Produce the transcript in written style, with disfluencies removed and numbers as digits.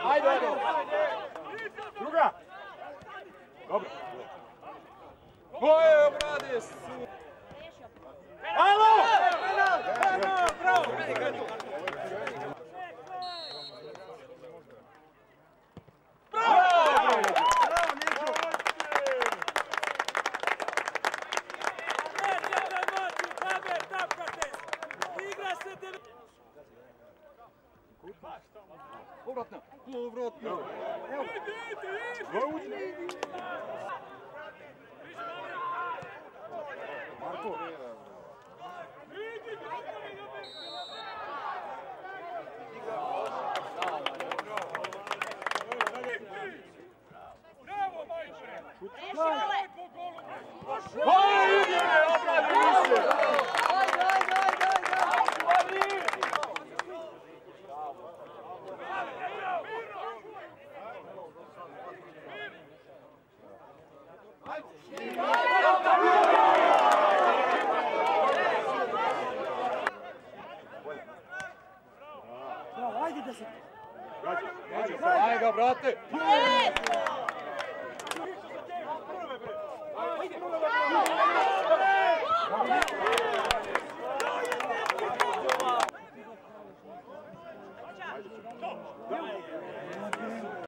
Ajde, ajde. Druga. Dobro. Boje, obradi se. Alo! Bravo! Povratno! Povratno! Evo! Marko! Bravo, majče! Ajde da se... Ajde ga, brate! Ajde!